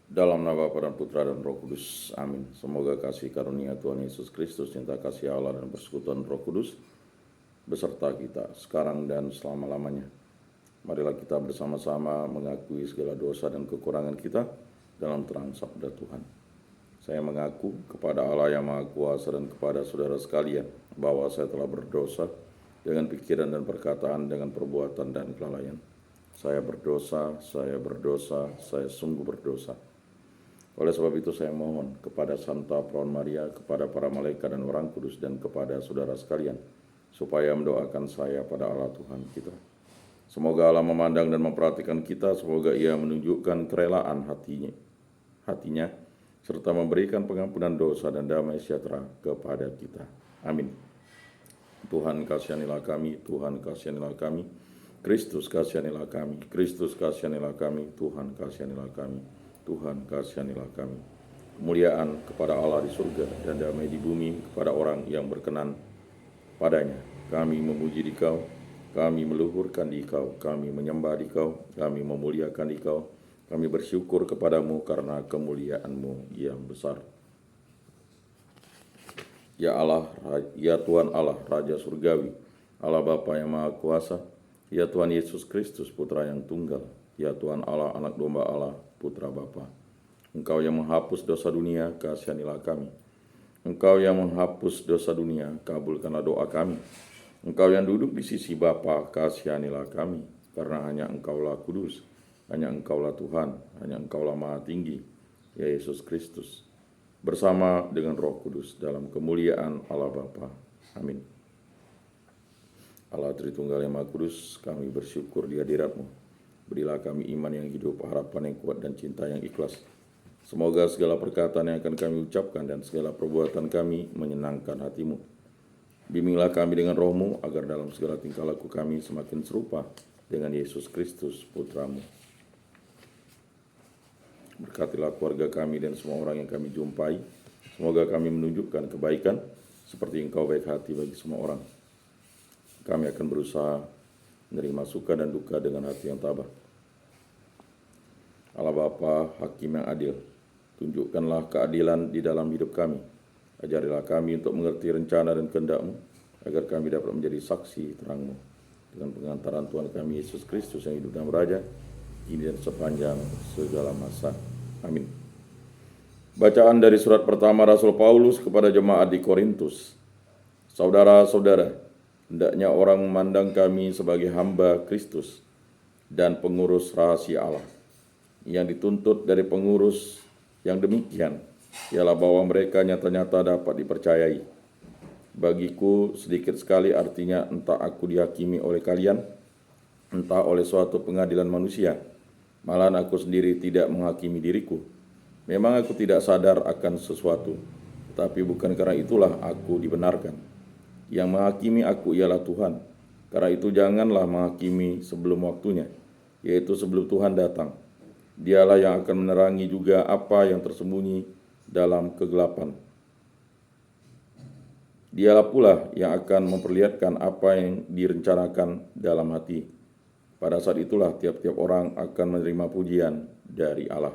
Dalam nama Bapa dan Putra dan Roh Kudus. Amin. Semoga kasih karunia Tuhan Yesus Kristus, cinta kasih Allah dan persekutuan Roh Kudus beserta kita sekarang dan selama-lamanya. Marilah kita bersama-sama mengakui segala dosa dan kekurangan kita dalam terang sabda Tuhan. Saya mengaku kepada Allah yang Maha Kuasa dan kepada saudara sekalian bahwa saya telah berdosa dengan pikiran dan perkataan, dengan perbuatan dan kelalaian. Saya berdosa, saya sungguh berdosa. Oleh sebab itu saya mohon kepada Santa Perawan Maria, kepada para malaikat dan orang kudus, dan kepada saudara sekalian, supaya mendoakan saya pada Allah Tuhan kita. Semoga Allah memandang dan memperhatikan kita, semoga Ia menunjukkan kerelaan hatinya, serta memberikan pengampunan dosa dan damai sejahtera kepada kita. Amin. Tuhan kasihanilah kami, Tuhan kasihanilah kami, Kristus kasihanilah kami, Kristus kasihanilah kami, Tuhan kasihanilah kami, Tuhan kasihanilah kami. Kemuliaan kepada Allah di surga dan damai di bumi kepada orang yang berkenan padanya. Kami memuji Dikau, kami meluhurkan Dikau, kami menyembah Dikau, kami memuliakan Dikau, kami bersyukur kepadamu karena kemuliaan-Mu yang besar. Ya Allah, ya Tuhan Allah, Raja Surgawi, Allah Bapa yang Maha Kuasa, ya Tuhan Yesus Kristus, Putra yang tunggal, ya Tuhan Allah, Anak Domba Allah, Putra Bapa. Engkau yang menghapus dosa dunia, kasihanilah kami. Engkau yang menghapus dosa dunia, kabulkanlah doa kami. Engkau yang duduk di sisi Bapa, kasihanilah kami. Karena hanya Engkaulah kudus, hanya Engkaulah Tuhan, hanya Engkaulah Maha Tinggi, ya Yesus Kristus, bersama dengan Roh Kudus dalam kemuliaan Allah Bapa. Amin. Allah Tritunggal yang Maha Kudus, kami bersyukur di hadirat-Mu. Berilah kami iman yang hidup, harapan yang kuat, dan cinta yang ikhlas. Semoga segala perkataan yang akan kami ucapkan dan segala perbuatan kami menyenangkan hati-Mu. Bimbinglah kami dengan Roh-Mu, agar dalam segala tingkah laku kami semakin serupa dengan Yesus Kristus, Putra-Mu. Berkatilah keluarga kami dan semua orang yang kami jumpai. Semoga kami menunjukkan kebaikan, seperti Engkau baik hati bagi semua orang. Kami akan berusaha menerima suka dan duka dengan hati yang tabah. Allah Bapa, Hakim yang adil, tunjukkanlah keadilan di dalam hidup kami. Ajarilah kami untuk mengerti rencana dan kehendak-Mu, agar kami dapat menjadi saksi terang-Mu. Dengan pengantaran Tuhan kami Yesus Kristus yang hidup dan beraja, ini dan sepanjang segala masa. Amin. Bacaan dari surat pertama Rasul Paulus kepada jemaat di Korintus. Saudara-saudara, hendaknya orang memandang kami sebagai hamba Kristus dan pengurus rahasia Allah. Yang dituntut dari pengurus yang demikian ialah bahwa mereka nyata-nyata dapat dipercayai. Bagiku sedikit sekali artinya entah aku dihakimi oleh kalian, entah oleh suatu pengadilan manusia. Malahan aku sendiri tidak menghakimi diriku. Memang aku tidak sadar akan sesuatu, tapi bukan karena itulah aku dibenarkan. Yang menghakimi aku ialah Tuhan. Karena itu janganlah menghakimi sebelum waktunya, yaitu sebelum Tuhan datang. Dialah yang akan menerangi juga apa yang tersembunyi dalam kegelapan. Dialah pula yang akan memperlihatkan apa yang direncanakan dalam hati. Pada saat itulah tiap-tiap orang akan menerima pujian dari Allah.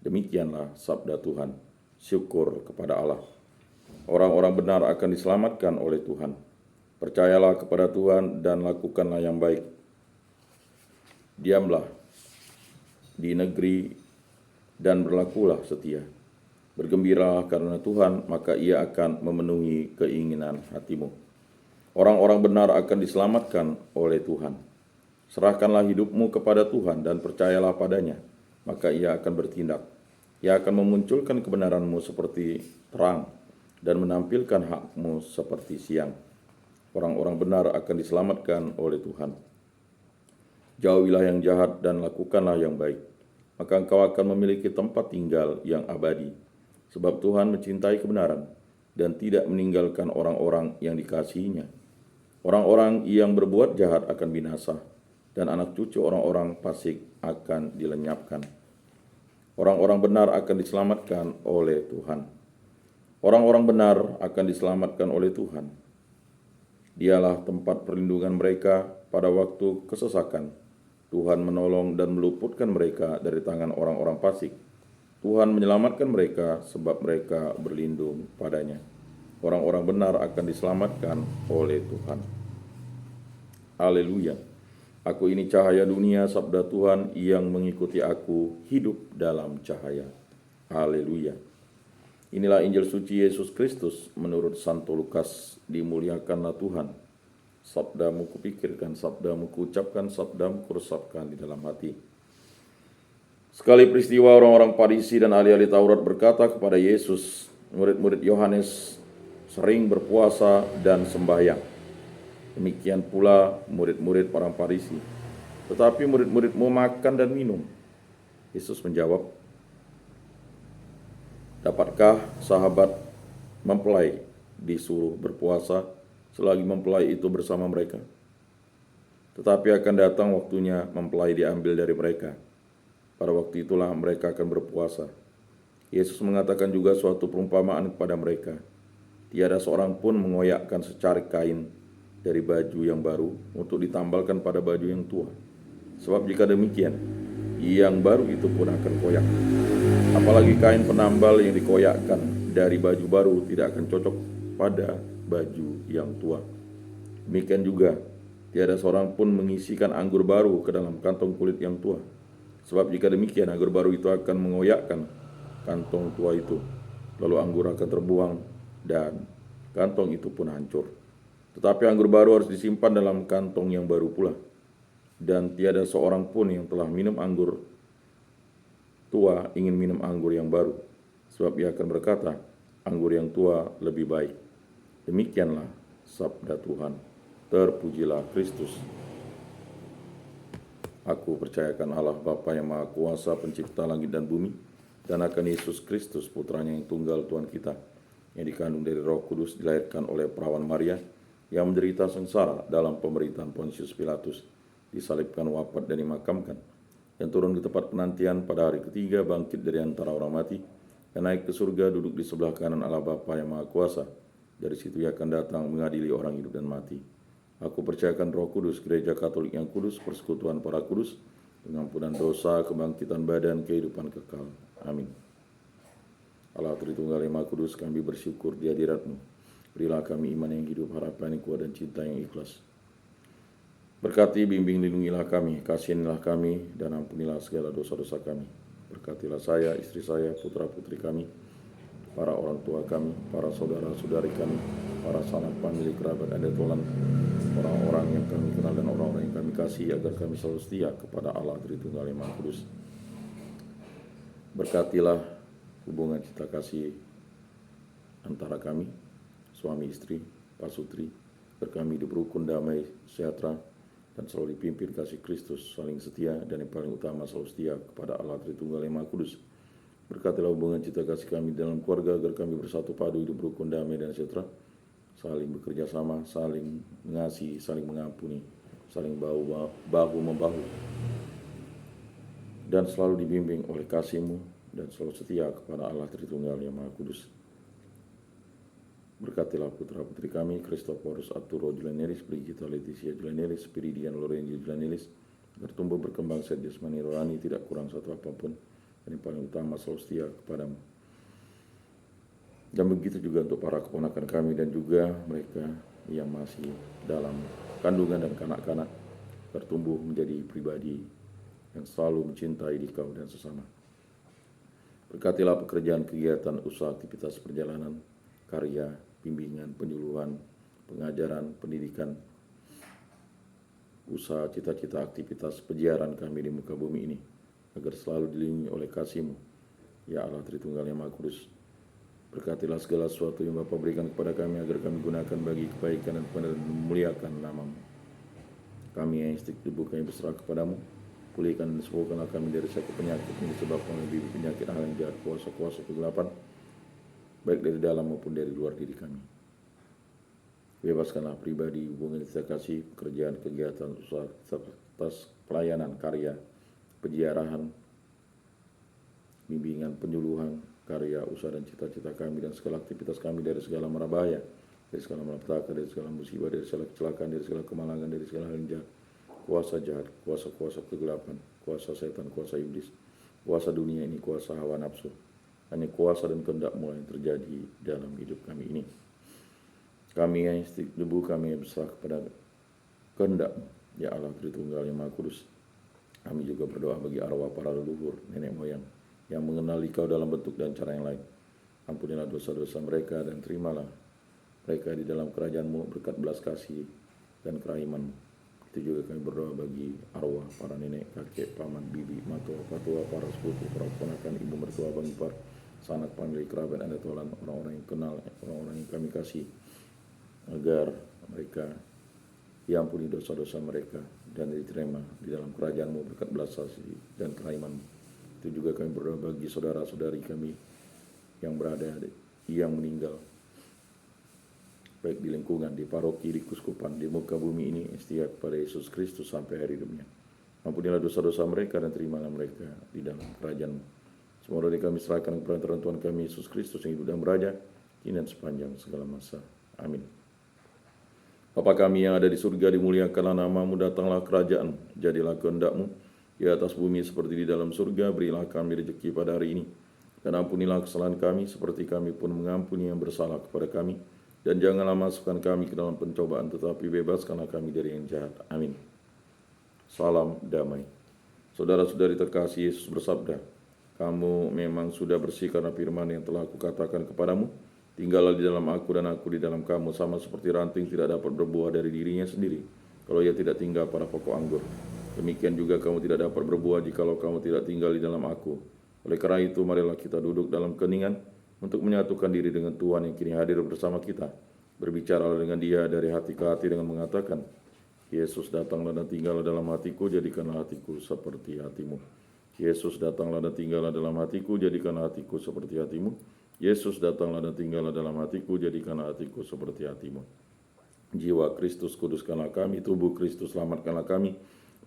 Demikianlah sabda Tuhan. Syukur kepada Allah. Orang-orang benar akan diselamatkan oleh Tuhan. Percayalah kepada Tuhan dan lakukanlah yang baik. Diamlah di negeri dan berlakulah setia. Bergembiralah karena Tuhan, maka Ia akan memenuhi keinginan hatimu. Orang-orang benar akan diselamatkan oleh Tuhan. Serahkanlah hidupmu kepada Tuhan dan percayalah padanya, maka Ia akan bertindak. Ia akan memunculkan kebenaranmu seperti terang dan menampilkan hakmu seperti siang. Orang-orang benar akan diselamatkan oleh Tuhan. Jauhilah yang jahat dan lakukanlah yang baik, maka engkau akan memiliki tempat tinggal yang abadi. Sebab Tuhan mencintai kebenaran dan tidak meninggalkan orang-orang yang dikasihinya. Orang-orang yang berbuat jahat akan binasa, dan anak cucu orang-orang fasik akan dilenyapkan. Orang-orang benar akan diselamatkan oleh Tuhan. Orang-orang benar akan diselamatkan oleh Tuhan. Dialah tempat perlindungan mereka pada waktu kesesakan. Tuhan menolong dan meluputkan mereka dari tangan orang-orang fasik. Tuhan menyelamatkan mereka sebab mereka berlindung padanya. Orang-orang benar akan diselamatkan oleh Tuhan. Haleluya. Aku ini cahaya dunia, sabda Tuhan, yang mengikuti aku hidup dalam cahaya. Haleluya. Inilah Injil suci Yesus Kristus menurut Santo Lukas. Dimuliakanlah Tuhan. Sabdamu kupikirkan, sabdamu kuucapkan, sabdamu kuresapkan di dalam hati. Sekali peristiwa orang-orang Farisi dan ahli-ahli Taurat berkata kepada Yesus, murid-murid Yohanes sering berpuasa dan sembahyang. Demikian pula murid-murid orang Farisi. Tetapi murid-muridmu makan dan minum. Yesus menjawab, dapatkah sahabat mempelai disuruh berpuasa selagi mempelai itu bersama mereka? Tetapi akan datang waktunya mempelai diambil dari mereka. Pada waktu itulah mereka akan berpuasa. Yesus mengatakan juga suatu perumpamaan kepada mereka. Tiada seorang pun mengoyakkan secarik kain dari baju yang baru untuk ditambalkan pada baju yang tua. Sebab jika demikian, yang baru itu pun akan koyak. Apalagi kain penambal yang dikoyakkan dari baju baru tidak akan cocok pada baju yang tua. Demikian juga, tiada seorang pun mengisikan anggur baru ke dalam kantong kulit yang tua. Sebab jika demikian, anggur baru itu akan mengoyakkan kantong tua itu. Lalu anggur akan terbuang dan kantong itu pun hancur. Tetapi anggur baru harus disimpan dalam kantong yang baru pula. Dan tiada seorang pun yang telah minum anggur tua ingin minum anggur yang baru. Sebab ia akan berkata, anggur yang tua lebih baik. Demikianlah sabda Tuhan. Terpujilah Kristus. Aku percayakan Allah Bapa yang Maha Kuasa, pencipta langit dan bumi, dan akan Yesus Kristus, putranya yang tunggal Tuhan kita, yang dikandung dari Roh Kudus, dilahirkan oleh perawan Maria, yang menderita sengsara dalam pemerintahan Pontius Pilatus, disalibkan, wafat, dan dimakamkan, yang turun ke tempat penantian pada hari ketiga, bangkit dari antara orang mati, dan naik ke surga, duduk di sebelah kanan Allah Bapa yang Maha Kuasa. Dari situ ia akan datang mengadili orang hidup dan mati. Aku percayakan Roh Kudus, Gereja Katolik yang kudus, persekutuan para kudus, pengampunan dosa, kebangkitan badan, kehidupan kekal. Amin. Allah Tritunggal yang Maha Kudus, kami bersyukur di hadirat-Mu. Berilah kami iman yang hidup, harapan yang kuat, dan cinta yang ikhlas. Berkati, bimbing, lindungilah kami, kasihanilah kami, dan ampunilah segala dosa-dosa kami. Berkatilah saya, istri saya, putra-putri kami, para orang tua kami, para saudara-saudari kami, para sanak famili, kerabat, adat tolan, orang-orang yang kami kenal dan orang-orang yang kami kasih, agar kami selalu setia kepada Allah Tritunggal yang Maha Kudus. Berkatilah hubungan cinta kasih antara kami, suami istri, pasutri, agar kami hidup rukun, damai, sejahtera, dan selalu dipimpin kasih Kristus, saling setia, dan yang paling utama selalu setia kepada Allah Tritunggal yang Maha Kudus. Berkatilah hubungan cinta kasih kami dalam keluarga, agar kami bersatu padu, hidup rukun, damai, dan sejahtera, saling bekerja sama, saling mengasihi, saling mengampuni, saling bahu-membahu, dan selalu dibimbing oleh kasih-Mu, dan selalu setia kepada Allah Tritunggal yang Maha Kudus. Berkatilah putra-putri kami, Christophorus Arturo Julianelis, Brigita Leticia Julianelis, Spiridian Lorenzo Julianelis, agar tumbuh berkembang sehat jasmani rohani, tidak kurang satu apapun, dan yang paling utama selalu setia kepada-Mu. Dan begitu juga untuk para keponakan kami dan juga mereka yang masih dalam kandungan dan kanak-kanak, bertumbuh menjadi pribadi yang selalu mencintai Dikau dan sesama. Berkatilah pekerjaan, kegiatan, usaha, aktivitas perjalanan, karya, bimbingan, penyuluhan, pengajaran, pendidikan, usaha, cita-cita, aktivitas, peziaran kami di muka bumi ini, agar selalu dilindungi oleh kasih-Mu, ya Allah Tritunggal yang Maha Kudus. Berkatilah segala sesuatu yang Bapa berikan kepada kami, agar kami gunakan bagi kebaikan dan memuliakan nama-Mu. Kami yang istiq tubuh kami berserah kepada-Mu. Pulihkan dan sembuhkanlah kami dari sakit penyakit yang disebabkan oleh bibit penyakit hal yang jahat, kuasa-kuasa kegelapan, baik dari dalam maupun dari luar diri kami. Bebaskanlah pribadi, hubungan kita kasih, pekerjaan, kegiatan, usaha, atas pelayanan, karya, peziarahan, bimbingan, penyuluhan, karya, usaha, dan cita-cita kami, dan segala aktivitas kami dari segala mara bahaya, dari segala malapetaka, dari segala musibah, dari segala kecelakaan, dari segala kemalangan, dari segala hal yang jahat, kuasa jahat, kuasa-kuasa kegelapan, kuasa setan, kuasa iblis, kuasa dunia ini, kuasa hawa nafsu. Hanya kuasa dan kehendak-Mu yang terjadi dalam hidup kami ini. Kami yang debu, kami yang berserah kepada kehendak-Mu, ya Allah Tritunggal yang Maha Kudus. Kami juga berdoa bagi arwah para leluhur, nenek moyang, yang mengenali Kau dalam bentuk dan cara yang lain. Ampunilah dosa-dosa mereka dan terimalah mereka di dalam kerajaan-Mu berkat belas kasih dan kerahiman-Mu. Itu juga kami berdoa bagi arwah para nenek, kakek, paman, bibi, matua, patua, para sepupu, para ponakan, ibu mertua, bang ipar, sanak famili, kerabat, adat tolan, orang-orang yang kenal, orang-orang yang kami kasih, agar mereka diampuni dosa-dosa mereka dan diterima di dalam kerajaan-Mu berkat belas kasih dan kerahiman-Mu. Itu juga kami berdoa bagi saudara-saudari kami yang meninggal, baik di lingkungan, di paroki, di kuskupan, di muka bumi ini, setia kepada Yesus Kristus sampai hari hidupnya. Ampunilah dosa-dosa mereka dan terimalah mereka di dalam kerajaan-Mu. Semua doa kami serahkan kepada Tuhan kami Yesus Kristus yang hidup dan beraja kini dan sepanjang segala masa. Amin. Bapa kami yang ada di surga, dimuliakanlah nama-Mu, datanglah kerajaan, jadilah kehendak-Mu di atas bumi seperti di dalam surga. Berilah kami rezeki pada hari ini, dan ampunilah kesalahan kami seperti kami pun mengampuni yang bersalah kepada kami. Dan janganlah masukkan kami ke dalam pencobaan, tetapi bebaskanlah kami dari yang jahat. Amin. Salam damai. Saudara-saudari terkasih, Yesus bersabda, kamu memang sudah bersih karena firman yang telah aku katakan kepadamu. Tinggallah di dalam aku dan aku di dalam kamu, sama seperti ranting tidak dapat berbuah dari dirinya sendiri kalau ia tidak tinggal pada pokok anggur. Demikian juga kamu tidak dapat berbuah jikalau kamu tidak tinggal di dalam aku. Oleh karena itu, marilah kita duduk dalam keheningan untuk menyatukan diri dengan Tuhan yang kini hadir bersama kita. Berbicaralah dengan Dia dari hati ke hati dengan mengatakan, Yesus datanglah dan tinggallah dalam hatiku, jadikanlah hatiku seperti hatimu. Yesus datanglah dan tinggallah dalam hatiku, jadikanlah hatiku seperti hatimu. Yesus datanglah dan tinggallah dalam hatiku, jadikanlah hatiku seperti hatimu. Jiwa Kristus kuduskanlah kami, tubuh Kristus selamatkanlah kami,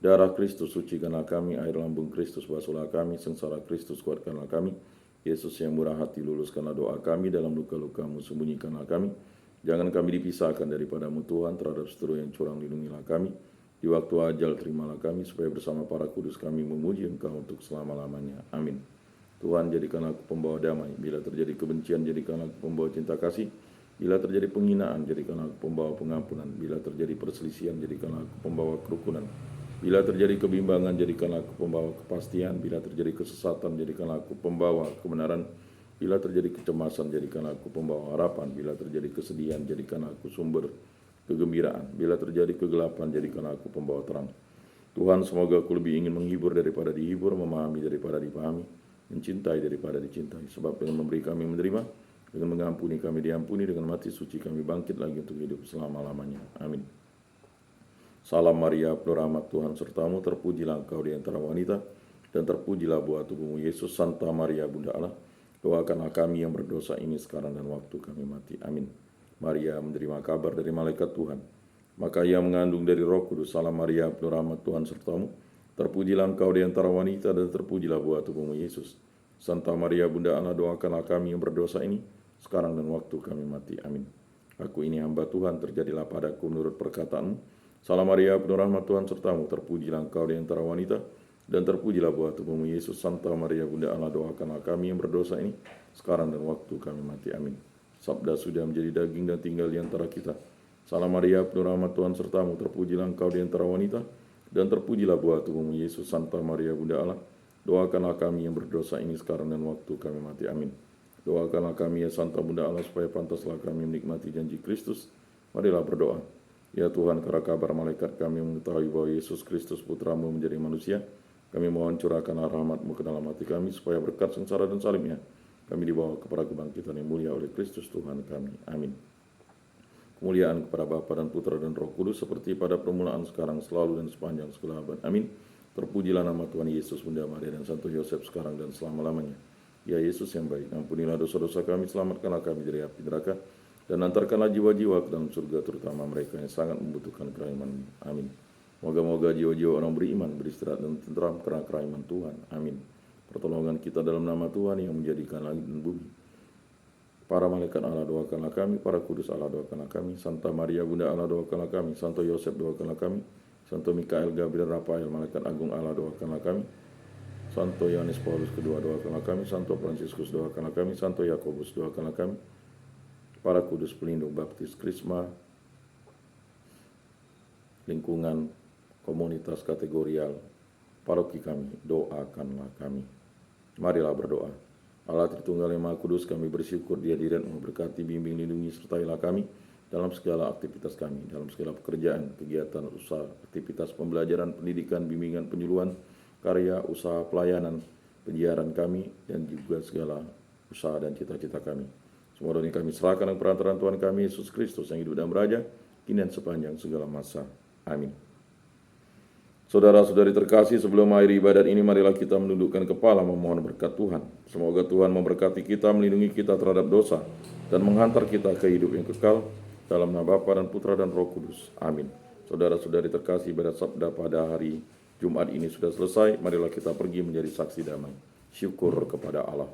darah Kristus sucikanlah kami, air lambung Kristus basuhlah kami, sengsara Kristus kuatkanlah kami. Yesus yang murah hati luluskanlah doa kami, dalam luka-luka-Mu sembunyikanlah kami. Jangan kami dipisahkan daripada-Mu Tuhan, terhadap seteru yang curang lindungilah kami. Di waktu ajal terimalah kami, supaya bersama para kudus kami memuji Engkau untuk selama-lamanya. Amin. Tuhan, jadikanlah aku pembawa damai. Bila terjadi kebencian, jadikanlah aku pembawa cinta kasih. Bila terjadi penghinaan, jadikanlah aku pembawa pengampunan. Bila terjadi perselisihan, jadikanlah aku pembawa kerukunan. Bila terjadi kebimbangan, jadikanlah aku pembawa kepastian. Bila terjadi kesesatan, jadikanlah aku pembawa kebenaran. Bila terjadi kecemasan, jadikanlah aku pembawa harapan. Bila terjadi kesedihan, jadikanlah aku sumber kegembiraan. Bila terjadi kegelapan, jadikanlah aku pembawa terang. Tuhan, semoga aku lebih ingin menghibur daripada dihibur, memahami daripada dipahami, mencintai daripada dicintai. Sebab dengan memberi kami menerima, dengan mengampuni kami diampuni, dengan mati suci kami bangkit lagi untuk hidup selama-lamanya. Amin. Salam Maria, penuh rahmat, Tuhan sertamu, terpujilah engkau di antara wanita, dan terpujilah buah tubuhmu Yesus. Santa Maria, Bunda Allah, doakanlah kami yang berdosa ini sekarang dan waktu kami mati. Amin. Maria menerima kabar dari malaikat Tuhan, maka ia mengandung dari Roh Kudus. Salam Maria, penuh rahmat, Tuhan sertamu, terpujilah engkau di antara wanita, dan terpujilah buah tubuhmu Yesus. Santa Maria, Bunda Allah, doakanlah kami yang berdosa ini sekarang dan waktu kami mati. Amin. Aku ini hamba Tuhan, terjadilah padaku menurut perkataan-Mu. Salam Maria, penuh rahmat, Tuhan sertamu, terpujilah engkau di antara wanita, dan terpujilah buah tubuhmu Yesus. Santa Maria, Bunda Allah, doakanlah kami yang berdosa ini sekarang dan waktu kami mati. Amin. Sabda sudah menjadi daging dan tinggal di antara kita. Salam Maria, penuh rahmat, Tuhan sertamu, terpujilah engkau di antara wanita, dan terpujilah buah tubuhmu Yesus. Santa Maria, Bunda Allah, doakanlah kami yang berdosa ini sekarang dan waktu kami mati. Amin. Doakanlah kami ya Santa Bunda Allah, supaya pantaslah kami menikmati janji Kristus. Marilah berdoa. Ya Tuhan, karena kabar malaikat kami mengetahui bahwa Yesus Kristus Putra-Mu menjadi manusia, kami mohon curahkanlah rahmat-Mu ke dalam hati kami, supaya berkat sengsara dan salibnya kami dibawa kepada kebangkitan yang mulia oleh Kristus Tuhan kami. Amin. Kemuliaan kepada Bapa dan Putra dan Roh Kudus, seperti pada permulaan, sekarang, selalu, dan sepanjang segala abad. Amin. Terpujilah nama Tuhan Yesus, Bunda Maria, dan Santo Yosef, sekarang dan selama-lamanya. Ya Yesus yang baik, ampunilah dosa-dosa kami, selamatkanlah kami dari api neraka, dan antarkanlah jiwa-jiwa ke dalam surga, terutama mereka yang sangat membutuhkan kerahiman-Mu. Amin. Moga-moga jiwa-jiwa orang beriman beristirahat dan tentram karena kerahiman Tuhan. Amin. Pertolongan kita dalam nama Tuhan yang menjadikan langit dan bumi. Para malaikat Allah, doakanlah kami. Para kudus Allah, doakanlah kami. Santa Maria, Bunda Allah, doakanlah kami. Santo Yosef, doakanlah kami. Santo Mikael, Gabriel, Rafael, malaikat agung Allah, doakanlah kami. Santo Yohanes Paulus kedua, doakanlah kami. Santo Fransiskus, doakanlah kami. Santo Yakobus, doakanlah kami. Para kudus pelindung baptis Krisma, lingkungan, komunitas kategorial, paroki kami, doakanlah kami. Marilah berdoa. Allah Tritunggal yang Maha Kudus, kami bersyukur Dia dirimu memberkati, bimbing, lindungi, sertailah kami dalam segala aktivitas kami, dalam segala pekerjaan, kegiatan, usaha, aktivitas pembelajaran, pendidikan, bimbingan, penyuluhan, karya, usaha, pelayanan, penyiaran kami, dan juga segala usaha dan cita-cita kami. Semua ini kami serahkan dengan perantaraan Tuhan kami, Yesus Kristus, yang hidup dan beraja, kini dan sepanjang segala masa. Amin. Saudara-saudari terkasih, sebelum mengakhiri ibadat ini, marilah kita menundukkan kepala memohon berkat Tuhan. Semoga Tuhan memberkati kita, melindungi kita terhadap dosa, dan menghantar kita ke hidup yang kekal, dalam nama Bapa dan Putra dan Roh Kudus. Amin. Saudara-saudari terkasih, ibadat sabda pada hari Jumat ini sudah selesai. Marilah kita pergi menjadi saksi damai. Syukur kepada Allah.